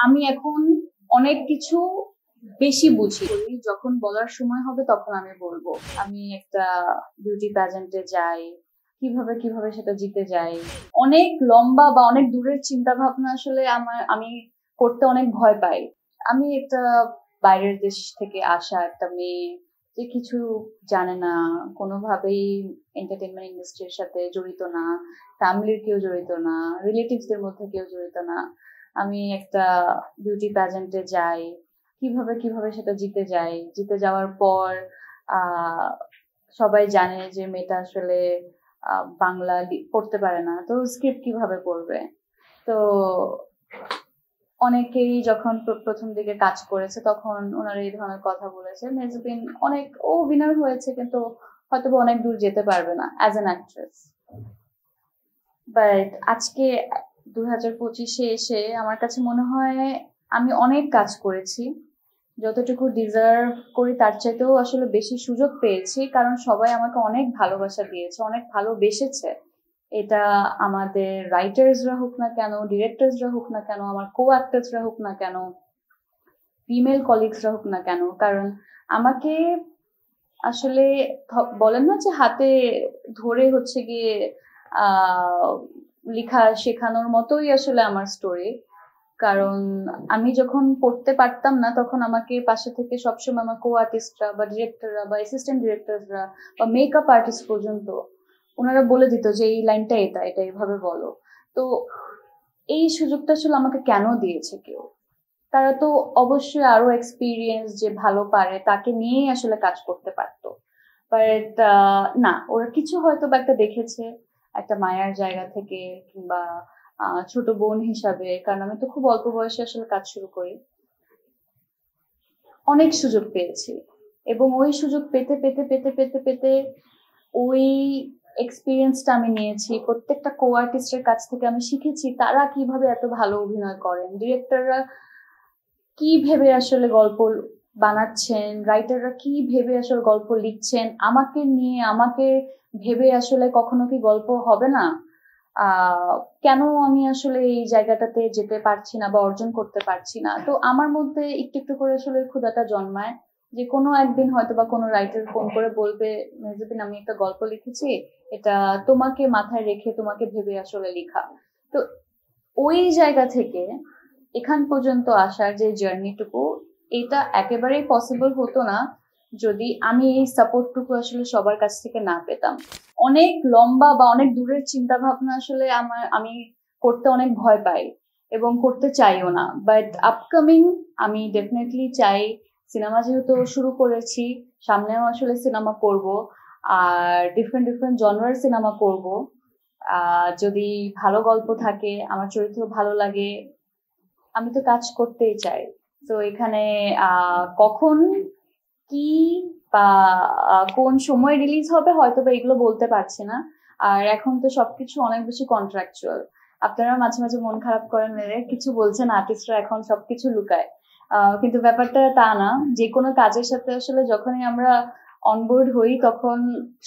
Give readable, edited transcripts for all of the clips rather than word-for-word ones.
আমি এখন অনেক কিছু বেশি বুঝি। যখন বলার সময় হবে তখন আমি বলবো। আমি একটা বিউটি প্যাজেন্টে যাই, কিভাবে কিভাবে সেটা জিতে যাই। অনেক লম্বা বা অনেক দূরের চিন্তা ভাবনা আসলে আমি করতে অনেক ভয় পাই। আমি একটা বাইরের দেশ থেকে আসা একটা মেয়ে, যে কিছু জানে না, কোনোভাবেই এন্টারটেনমেন্ট ইন্ডাস্ট্রির সাথে জড়িত না, ফ্যামিলির কেউ জড়িত না, রিলেটিভস দের মধ্যে কেউ জড়িত না। আমি একটা বিউটি প্যাজেন্টে যাই, কিভাবে কিভাবে সেটা জিতে যাই। জিতে যাওয়ার পর আহ সবাই জানে যে মেয়েটা আসলে বাংলা পড়তে পারে না, তো স্ক্রিপ্ট কিভাবে পড়বে। তো অনেকেই যখন প্রথম দিকে কাজ করেছে তখন ওনারা এই ধরনের কথা বলেছে, মেজবিন অনেক ও উইনার হয়েছে কিন্তু হয়তো অনেক দূর যেতে পারবে না অ্যাজ অ্যান অ্যাক্ট্রেস। বাট আজকে 2025-এ এসে আমার কাছে মনে হয় আমি অনেক কাজ করেছি, যতটুকু ডিজার্ভ করি তার চাইতেও আসলে বেশি সুযোগ পেয়েছি, কারণ সবাই আমাকে অনেক ভালোবাসা দিয়েছে, অনেক ভালোবেসেছে। এটা আমাদের রাইটার্সরা হোক না কেন, ডিরেক্টরসরা হোক না কেন, আমার কো অ্যাক্টরসরা হোক না কেন, ফিমেল কলিগসরা হোক না কেন, কারণ আমাকে আসলে বলেন না যে হাতে ধরে হচ্ছে গিয়ে আহ লেখা শেখানোর মতোই আসলে আমার স্টোরি। কারণ আমি যখন পড়তে পারতাম না তখন আমাকে পাশে থেকে সবসময় আমার কো আর্টিস্টরা বা ডিরেক্টররা বা অ্যাসিস্ট্যান্ট ডিরেক্টররা বা মেকআপ আর্টিস্ট পর্যন্ত ওনারা বলে দিত যে এই লাইনটা এটা এটা এইভাবে বলো। তো এই সুযোগটা আসলে আমাকে কেন দিয়েছে কেউ? তারা তো অবশ্যই আরো এক্সপিরিয়েন্স যে ভালো পারে তাকে নিয়েই আসলে কাজ করতে পারতো। বাট না, ওরা কিছু হয়তো বা একটা দেখেছে, একটা মায়ার জায়গা থেকে, কিংবা ছোট বোন হিসাবে, কারণ আমি তো খুব অল্প বয়সে আসলে কাজ শুরু করি। অনেক সুযোগ পেয়েছি এবং ওই সুযোগ পেতে পেতে পেতে পেতে পেতে ওই এক্সপিরিয়েন্সটা আমি নিয়েছি। প্রত্যেকটা কো আর্টিস্টের কাছ থেকে আমি শিখেছি তারা কিভাবে এত ভালো অভিনয় করেন, ডিরেক্টররা কি ভেবে আসলে গল্প বানাচ্ছেন, রাইটাররা কি ভেবে আসলে গল্প লিখছেন আমাকে নিয়ে, আমাকে ভেবে আসলে কখনো কি গল্প হবে না। কেন আমি আসলে এই জায়গাটাতে যেতে পারছি না বা অর্জন করতে পারছি না। তো আমার মধ্যে একটু একটু করে আসলে ক্ষুধাটা জন্মায় যে কোনো একদিন হয়তো বা কোনো রাইটার ফোন করে বলবে, মেহজাবিন আমি একটা গল্প লিখেছি, এটা তোমাকে মাথায় রেখে তোমাকে ভেবে আসলে লেখা। তো ওই জায়গা থেকে এখান পর্যন্ত আসার যে জার্নিটুকু, এটা একেবারেই পসিবল হতো না যদি আমি এই সাপোর্টটুকু আসলে সবার কাছ থেকে না পেতাম। অনেক লম্বা বা অনেক দূরের চিন্তা ভাবনা আসলে আমি করতে অনেক ভয় পাই এবং করতে চাইও না। বাট আপকামিং আমি ডেফিনেটলি চাই, সিনেমা যেহেতু শুরু করেছি, সামনেও আসলে সিনেমা করব, আর ডিফারেন্ট ডিফারেন্ট জনরার সিনেমা করব। যদি ভালো গল্প থাকে, আমার চরিত্র ভালো লাগে, আমি তো কাজ করতেই চাই। তো এখানে কখন কি বা কোন সময় রিলিজ হবে হয়তো বা এগুলো বলতে পারছি না। আর এখন তো সবকিছু অনেক বেশি কন্ট্রাকচুয়াল। আপনারা মাঝে মাঝে মন খারাপ করেন, মেরে কিছু বলছেন, আর্টিস্টরা এখন সবকিছু লুকায়। কিন্তু ব্যাপারটা তা না। যে কোনো কাজের সাথে আসলে যখনই আমরা অনবোর্ড হই তখন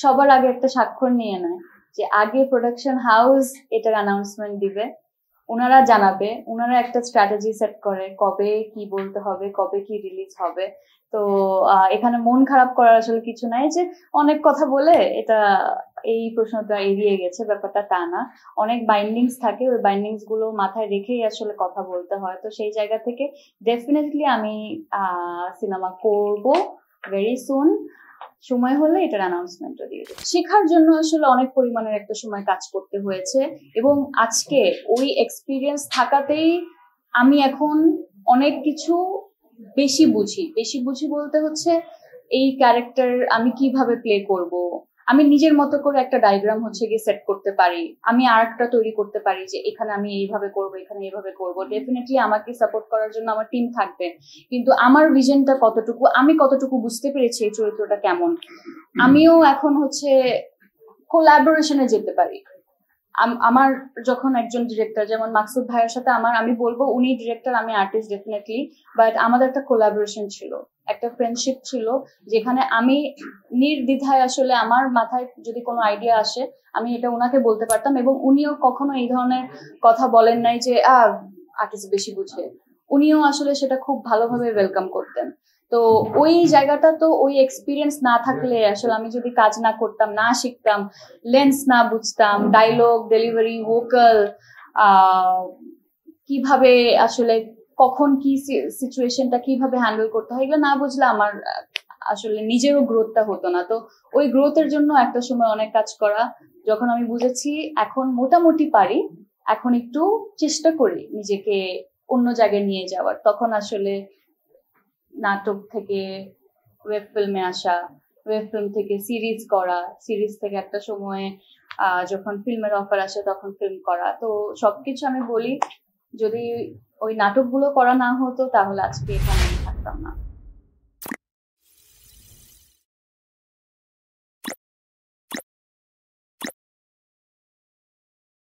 সবার আগে একটা স্বাক্ষর নিয়ে নেয় যে আগে প্রোডাকশন হাউস এটার অ্যানাউন্সমেন্ট দিবে, ওনারা জানাবে, ওনারা একটা স্ট্র্যাটেজি সেট করে কবে কি বলতে হবে, কবে কি রিলিজ হবে। তো এখানে মন খারাপ করার আসলে কিছু নাই যে অনেক কথা বলে এটা এই প্রশ্নটা এড়িয়ে গেছে, ব্যাপারটা তা না। অনেক বাইন্ডিংস থাকে, ওই বাইন্ডিংস গুলো মাথায় রেখেই আসলে কথা বলতে হয়। তো সেই জায়গা থেকে ডেফিনেটলি আমি সিনেমা করব ভেরি সুন। সময় হলে এটার অ্যানাউন্সমেন্টও দিয়ে দেবো। শেখার জন্য আসলে অনেক পরিমাণের একটা সময় কাজ করতে হয়েছে এবং আজকে ওই এক্সপিরিয়েন্স থাকাতেই আমি এখন অনেক কিছু বেশি বুঝি। বেশি বুঝি বলতে হচ্ছে এই ক্যারেক্টার আমি কিভাবে প্লে করব, আমি নিজের মতো করে একটা ডায়াগ্রাম হচ্ছে গিয়ে সেট করতে পারি, আমি আর্টটা তৈরি করতে পারি যে এখানে আমি এইভাবে করব, এখানে এইভাবে করব। ডেফিনেটলি আমাকে সাপোর্ট করার জন্য আমার টিম থাকবে, কিন্তু আমার ভিশনটা কতটুকু, আমি কতটুকু বুঝতে পেরেছি এই চরিত্রটা কেমন, আমিও এখন হচ্ছে কোলাবোরেশনে যেতে পারি। আমার যখন একজন ডিরেক্টর যেমন মাকসুদ ভাইয়ের সাথে আমি বলবো উনি ডিরেক্টর, আমি আর্টিস্ট ডেফিনেটলি, বাট আমাদের একটা কোলাবোরেশন ছিল, একটা ফ্রেন্ডশিপ ছিল, যেখানে আমি নির্দ্বিধায় আসলে আমার মাথায় যদি কোনো আইডিয়া আসে আমি এটা ওনাকে বলতে পারতাম এবং উনিও কখনো এই ধরনের কথা বলেন নাই যে আর্টিস্ট বেশি বুঝে। উনিও আসলে সেটা খুব ভালোভাবে ওয়েলকাম করতেন। তো ওই জায়গাটা, তো ওই এক্সপিরিয়েন্স না থাকলে আসলে আমি যদি কাজ না করতাম, না শিখতাম, লেন্স না বুঝতাম, ডায়লগ ডেলিভারি, ভোকাল, কিভাবে আসলে কখন কি সিচুয়েশনটা কিভাবে হ্যান্ডেল করতে হয়, এগুলো না বুঝলে আমার আসলে নিজেরও গ্রোথটা হতো না। তো ওই গ্রোথের জন্য একটা সময় অনেক কাজ করা, যখন আমি বুঝেছি এখন মোটামুটি পারি, এখন একটু চেষ্টা করি নিজেকে অন্য জায়গায় নিয়ে যাওয়ার, তখন আসলে নাটক থেকে ওয়েব ফিল্মে আসা, ওয়েব ফিল্ম থেকে সিরিজ করা, সিরিজ থেকে একটা সময়ে যখন ফিল্মের অফার আসে তখন ফিল্ম করা। তো সবকিছু আমি বলি, যদি ওই নাটকগুলো করা না হতো তাহলে আজকে এখানে আমি থাকতাম না।